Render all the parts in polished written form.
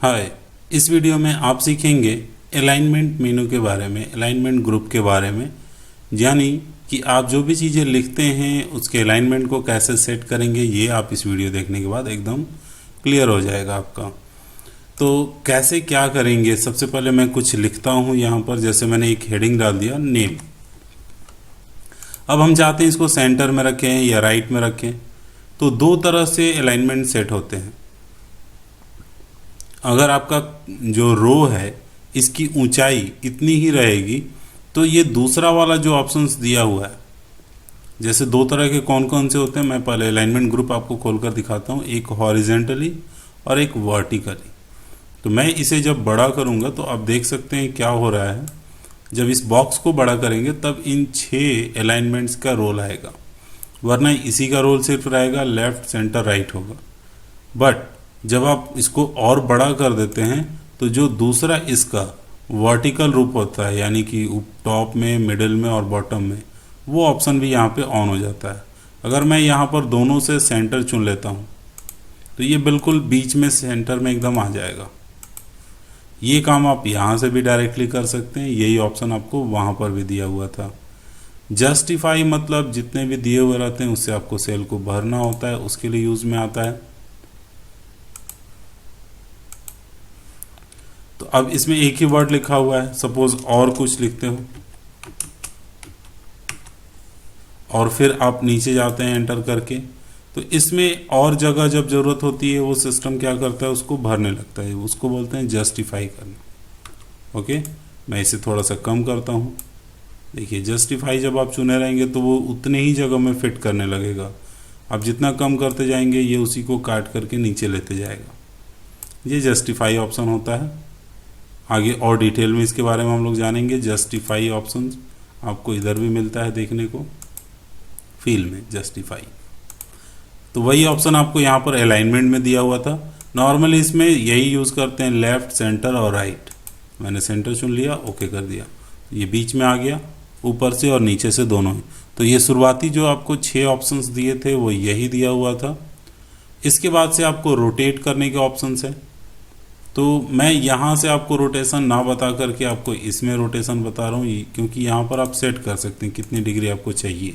हाय। इस वीडियो में आप सीखेंगे अलाइनमेंट मेनू के बारे में, अलाइनमेंट ग्रुप के बारे में। यानी कि आप जो भी चीज़ें लिखते हैं उसके अलाइनमेंट को कैसे सेट करेंगे, ये आप इस वीडियो देखने के बाद एकदम क्लियर हो जाएगा आपका। तो कैसे क्या करेंगे, सबसे पहले मैं कुछ लिखता हूँ यहाँ पर। जैसे मैंने एक हेडिंग डाल दिया, नेम। अब हम चाहते हैं इसको सेंटर में रखें या राइट में रखें। तो दो तरह से अलाइनमेंट सेट होते हैं। अगर आपका जो रो है इसकी ऊंचाई इतनी ही रहेगी तो ये दूसरा वाला जो ऑप्शंस दिया हुआ है, जैसे दो तरह के कौन कौन से होते हैं, मैं पहले अलाइनमेंट ग्रुप आपको खोलकर दिखाता हूँ। एक हॉरिजेंटली और एक वर्टिकली। तो मैं इसे जब बड़ा करूँगा तो आप देख सकते हैं क्या हो रहा है। जब इस बॉक्स को बड़ा करेंगे तब इन 6 अलाइनमेंट्स का रोल आएगा, वरना इसी का रोल सिर्फ रहेगा लेफ्ट सेंटर राइट होगा। बट जब आप इसको और बड़ा कर देते हैं तो जो दूसरा इसका वर्टिकल रूप होता है, यानी कि टॉप में, मिडिल में और बॉटम में, वो ऑप्शन भी यहाँ पे ऑन हो जाता है। अगर मैं यहाँ पर दोनों से सेंटर चुन लेता हूँ तो ये बिल्कुल बीच में सेंटर में एकदम आ जाएगा। ये काम आप यहाँ से भी डायरेक्टली कर सकते हैं, यही ऑप्शन आपको वहाँ पर भी दिया हुआ था। जस्टिफाई मतलब जितने भी दिए हुए रहते हैं उससे आपको सेल को भरना होता है, उसके लिए यूज़ में आता है। तो अब इसमें एक ही वर्ड लिखा हुआ है, सपोज और कुछ लिखते हो और फिर आप नीचे जाते हैं एंटर करके, तो इसमें और जगह जब ज़रूरत होती है वो सिस्टम क्या करता है, उसको भरने लगता है। उसको बोलते हैं जस्टिफाई करना। ओके, मैं इसे थोड़ा सा कम करता हूँ। देखिए, जस्टिफाई जब आप चुने रहेंगे तो वो उतने ही जगह में फिट करने लगेगा। आप जितना कम करते जाएंगे ये उसी को काट करके नीचे लेते जाएगा। ये जस्टिफाई ऑप्शन होता है। आगे और डिटेल में इसके बारे में हम लोग जानेंगे। जस्टिफाई ऑप्शन आपको इधर भी मिलता है देखने को, फील में जस्टिफाई। तो वही ऑप्शन आपको यहाँ पर अलाइनमेंट में दिया हुआ था। नॉर्मली इसमें यही यूज़ करते हैं, लेफ़्ट, सेंटर और राइट। मैंने सेंटर चुन लिया, ओके कर दिया, ये बीच में आ गया, ऊपर से और नीचे से दोनों ही। तो ये शुरुआती जो आपको 6 ऑप्शंस दिए थे वो यही दिया हुआ था। इसके बाद से आपको रोटेट करने के ऑप्शंस है। तो मैं यहाँ से आपको रोटेशन ना बता करके आपको इसमें रोटेशन बता रहा हूँ, क्योंकि यहाँ पर आप सेट कर सकते हैं कितनी डिग्री आपको चाहिए।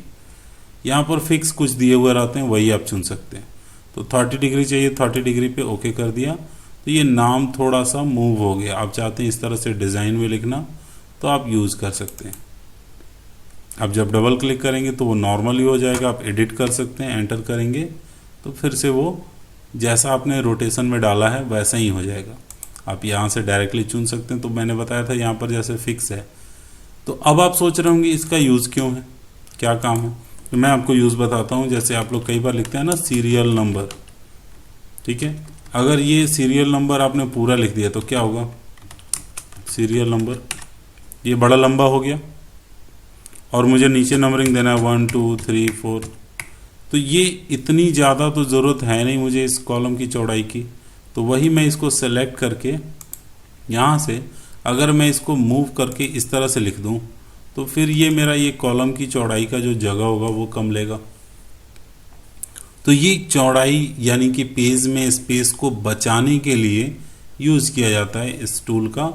यहाँ पर फिक्स कुछ दिए हुए रहते हैं, वही आप चुन सकते हैं। तो 30 डिग्री चाहिए, 30 डिग्री पे ओके कर दिया। तो ये नाम थोड़ा सा मूव हो गया। आप चाहते हैं इस तरह से डिज़ाइन में लिखना तो आप यूज़ कर सकते हैं। आप जब डबल क्लिक करेंगे तो वो नॉर्मली हो जाएगा। आप एडिट कर सकते हैं, एंटर करेंगे तो फिर से वो जैसा आपने रोटेशन में डाला है वैसा ही हो जाएगा। आप यहाँ से डायरेक्टली चुन सकते हैं। तो मैंने बताया था यहाँ पर जैसे फिक्स है। तो अब आप सोच रहे होंगे इसका यूज़ क्यों है, क्या काम है। तो मैं आपको यूज़ बताता हूँ। जैसे आप लोग कई बार लिखते हैं ना सीरियल नंबर, ठीक है। अगर ये सीरियल नंबर आपने पूरा लिख दिया तो क्या होगा, सीरियल नंबर ये बड़ा लंबा हो गया और मुझे नीचे नंबरिंग देना है 1 2 3 4। तो ये इतनी ज़्यादा तो ज़रूरत है नहीं मुझे इस कॉलम की चौड़ाई की। तो वही मैं इसको सेलेक्ट करके यहाँ से अगर मैं इसको मूव करके इस तरह से लिख दूँ तो फिर ये मेरा ये कॉलम की चौड़ाई का जो जगह होगा वो कम लेगा। तो ये चौड़ाई यानी कि पेज में स्पेस को बचाने के लिए यूज़ किया जाता है इस टूल का।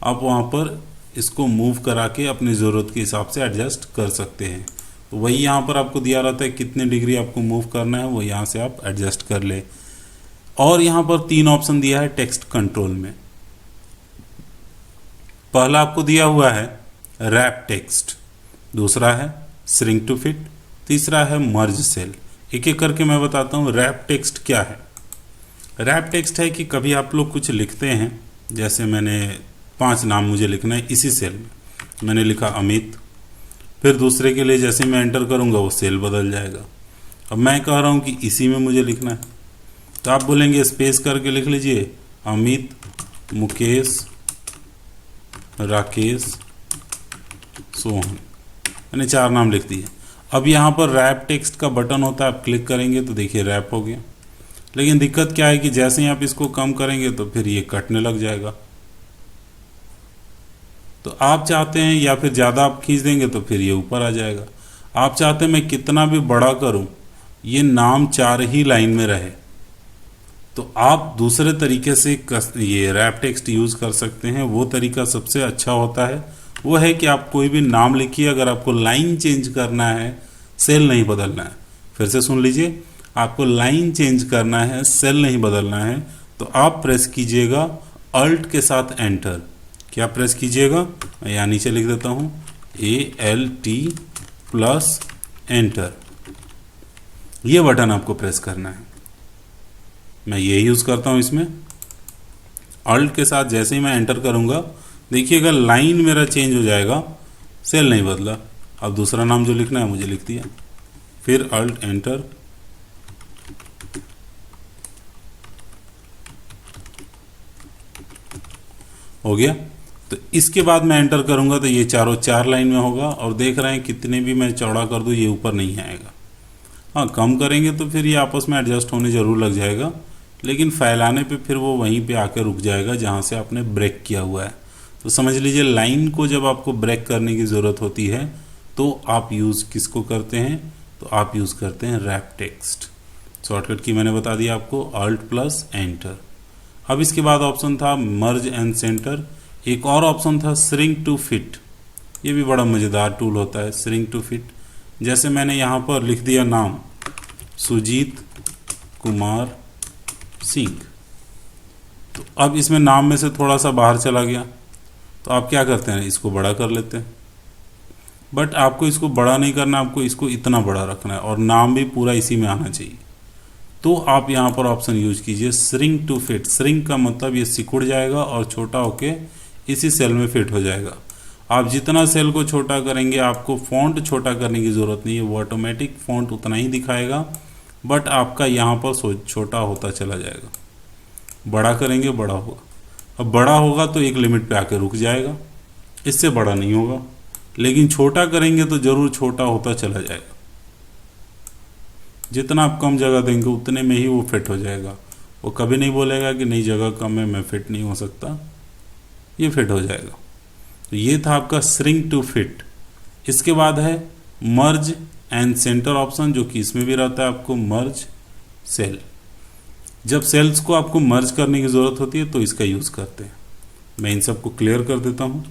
आप वहाँ पर इसको मूव करा के अपनी ज़रूरत के हिसाब से एडजस्ट कर सकते हैं। तो वही यहाँ पर आपको दिया रहता है कितने डिग्री आपको मूव करना है, वो यहाँ से आप एडजस्ट कर ले। और यहाँ पर 3 ऑप्शन दिया है टेक्स्ट कंट्रोल में। पहला आपको दिया हुआ है रैप टेक्स्ट, दूसरा है श्रिंक टू फिट, तीसरा है मर्ज सेल। एक एक करके मैं बताता हूँ। रैप टेक्स्ट क्या है। रैप टेक्स्ट है कि कभी आप लोग कुछ लिखते हैं, जैसे मैंने 5 नाम मुझे लिखना है इसी सेल में, मैंने लिखा अमित। फिर दूसरे के लिए जैसे मैं एंटर करूँगा वो सेल बदल जाएगा। अब मैं कह रहा हूँ कि इसी में मुझे लिखना है, तो आप बोलेंगे स्पेस करके लिख लीजिए अमित, मुकेश, राकेश, सोहन। मैंने 4 नाम लिख दिए। अब यहाँ पर रैप टेक्स्ट का बटन होता है, आप क्लिक करेंगे तो देखिए रैप हो गया। लेकिन दिक्कत क्या है कि जैसे ही आप इसको कम करेंगे तो फिर ये कटने लग जाएगा। तो आप चाहते हैं या फिर ज़्यादा आप खींच देंगे तो फिर ये ऊपर आ जाएगा। आप चाहते हैं मैं कितना भी बड़ा करूं ये नाम 4 ही लाइन में रहे, तो आप दूसरे तरीके से ये रैप टेक्स्ट यूज़ कर सकते हैं। वो तरीका सबसे अच्छा होता है, वो है कि आप कोई भी नाम लिखिए, अगर आपको लाइन चेंज करना है, सेल नहीं बदलना है। फिर से सुन लीजिए, आपको लाइन चेंज करना है, सेल नहीं बदलना है, तो आप प्रेस कीजिएगा अल्ट के साथ एंटर। क्या प्रेस कीजिएगा, मैं यहाँ नीचे लिख देता हूँ ALT प्लस एंटर। ये बटन आपको प्रेस करना है। मैं ये यूज़ करता हूँ इसमें। अल्ट के साथ जैसे ही मैं एंटर करूँगा, देखिएगा लाइन मेरा चेंज हो जाएगा, सेल नहीं बदला। अब दूसरा नाम जो लिखना है मुझे लिख दिया, फिर अल्ट एंटर। हो गया। तो इसके बाद मैं एंटर करूंगा तो ये चारों 4 लाइन में होगा, और देख रहे हैं कितने भी मैं चौड़ा कर दूं ये ऊपर नहीं आएगा। हाँ, कम करेंगे तो फिर ये आपस में एडजस्ट होने ज़रूर लग जाएगा, लेकिन फैलाने पे फिर वो वहीं पे आकर रुक जाएगा जहाँ से आपने ब्रेक किया हुआ है। तो समझ लीजिए, लाइन को जब आपको ब्रेक करने की ज़रूरत होती है तो आप यूज़ किसको करते हैं, तो आप यूज़ करते हैं रैप टेक्स्ट। शॉर्टकट की मैंने बता दिया आपको, अल्ट प्लस एंटर। अब इसके बाद ऑप्शन था मर्ज एंड सेंटर। एक और ऑप्शन था श्रिंक टू फिट। ये भी बड़ा मज़ेदार टूल होता है, श्रिंक टू फिट। जैसे मैंने यहाँ पर लिख दिया नाम सुजीत कुमार सिंह, तो अब इसमें नाम में से थोड़ा सा बाहर चला गया, तो आप क्या करते हैं, इसको बड़ा कर लेते हैं। बट आपको इसको बड़ा नहीं करना, आपको इसको इतना बड़ा रखना है, और नाम भी पूरा इसी में आना चाहिए। तो आप यहाँ पर ऑप्शन यूज कीजिए श्रिंक टू फिट। श्रिंक का मतलब ये सिकुड़ जाएगा और छोटा होके इसी सेल में फिट हो जाएगा। आप जितना सेल को छोटा करेंगे, आपको फ़ॉन्ट छोटा करने की ज़रूरत नहीं है, वो ऑटोमेटिक फ़ॉन्ट उतना ही दिखाएगा, बट आपका यहाँ पर छोटा होता चला जाएगा। बड़ा करेंगे बड़ा होगा। अब बड़ा होगा तो एक लिमिट पे आके रुक जाएगा, इससे बड़ा नहीं होगा, लेकिन छोटा करेंगे तो ज़रूर छोटा होता चला जाएगा। जितना आप कम जगह देंगे उतने में ही वो फिट हो जाएगा। वो कभी नहीं बोलेगा कि नहीं जगह कम है, मैं फिट नहीं हो सकता, ये फिट हो जाएगा। तो ये था आपका श्रिंक टू फिट। इसके बाद है मर्ज एंड सेंटर ऑप्शन, जो कि इसमें भी रहता है आपको मर्ज सेल। जब सेल्स को आपको मर्ज करने की ज़रूरत होती है तो इसका यूज़ करते हैं। मैं इन सबको क्लियर कर देता हूँ।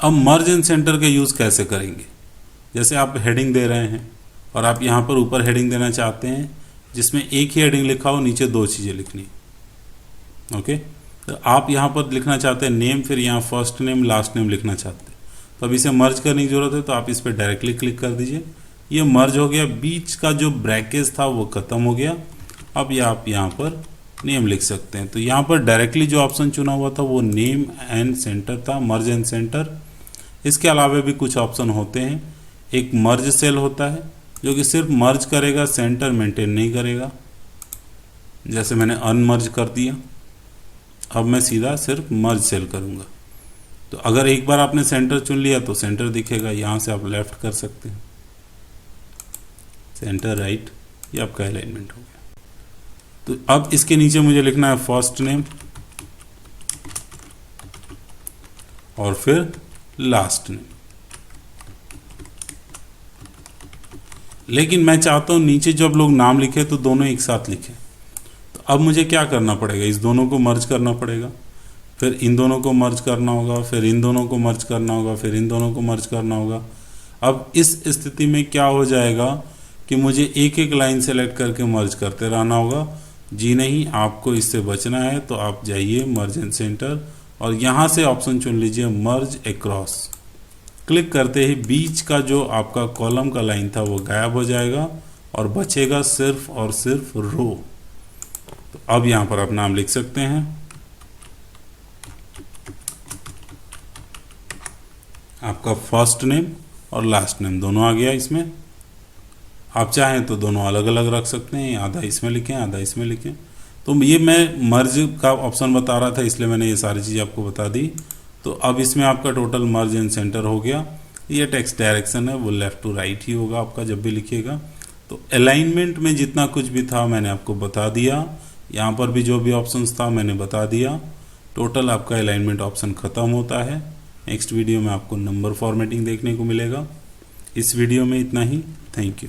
अब मर्ज एंड सेंटर का यूज़ कैसे करेंगे, जैसे आप हेडिंग दे रहे हैं और आप यहाँ पर ऊपर हेडिंग देना चाहते हैं जिसमें एक ही हेडिंग लिखा हो, नीचे 2 चीज़ें लिखनी। ओके, तो आप यहाँ पर लिखना चाहते हैं नेम, फिर यहाँ फर्स्ट नेम लास्ट नेम लिखना चाहते हैं, तो अब इसे मर्ज करने की ज़रूरत है, तो आप इस पर डायरेक्टली क्लिक कर दीजिए। ये मर्ज हो गया, बीच का जो ब्रैकेज था वो ख़त्म हो गया। अब ये आप यहाँ पर नेम लिख सकते हैं। तो यहाँ पर डायरेक्टली जो ऑप्शन चुना हुआ था वो नेम एंड सेंटर था, मर्ज एंड सेंटर। इसके अलावा भी कुछ ऑप्शन होते हैं। एक मर्ज सेल होता है जो कि सिर्फ मर्ज करेगा, सेंटर मेंटेन नहीं करेगा। जैसे मैंने अनमर्ज कर दिया, अब मैं सीधा सिर्फ मर्ज सेल करूँगा। तो अगर एक बार आपने सेंटर चुन लिया तो सेंटर दिखेगा, यहाँ से आप लेफ्ट कर सकते हैं, सेंटर राइट, ये आपका अलाइनमेंट हो गया। तो अब इसके नीचे मुझे लिखना है फर्स्ट नेम और फिर लास्ट नेम, लेकिन मैं चाहता हूं नीचे जब लोग नाम लिखे तो दोनों एक साथ लिखें। तो अब मुझे क्या करना पड़ेगा, इस दोनों को मर्ज करना पड़ेगा, फिर इन दोनों को मर्ज करना होगा, फिर इन दोनों को मर्ज करना होगा, फिर इन दोनों को मर्ज करना होगा। अब इस स्थिति में क्या हो जाएगा कि मुझे एक एक लाइन सेलेक्ट करके मर्ज करते रहना होगा। जी नहीं, आपको इससे बचना है तो आप जाइए मर्ज एंड सेंटर और यहाँ से ऑप्शन चुन लीजिए मर्ज अक्रॉस। क्लिक करते ही बीच का जो आपका कॉलम का लाइन था वो गायब हो जाएगा और बचेगा सिर्फ और सिर्फ रो। तो अब यहाँ पर आप नाम लिख सकते हैं, आपका फर्स्ट नेम और लास्ट नेम दोनों आ गया इसमें। आप चाहें तो दोनों अलग अलग रख सकते हैं, आधा इसमें लिखें आधा इसमें लिखें। तो ये मैं मर्ज का ऑप्शन बता रहा था इसलिए मैंने ये सारी चीज़ आपको बता दी। तो अब इसमें आपका टोटल मर्ज एंड सेंटर हो गया। ये टेक्स्ट डायरेक्शन है वो लेफ़्ट टू राइट ही होगा आपका जब भी लिखिएगा। तो अलाइनमेंट में जितना कुछ भी था मैंने आपको बता दिया, यहाँ पर भी जो भी ऑप्शंस था मैंने बता दिया। टोटल आपका अलाइनमेंट ऑप्शन ख़त्म होता है। नेक्स्ट वीडियो में आपको नंबर फॉर्मेटिंग देखने को मिलेगा। इस वीडियो में इतना ही। Thank you.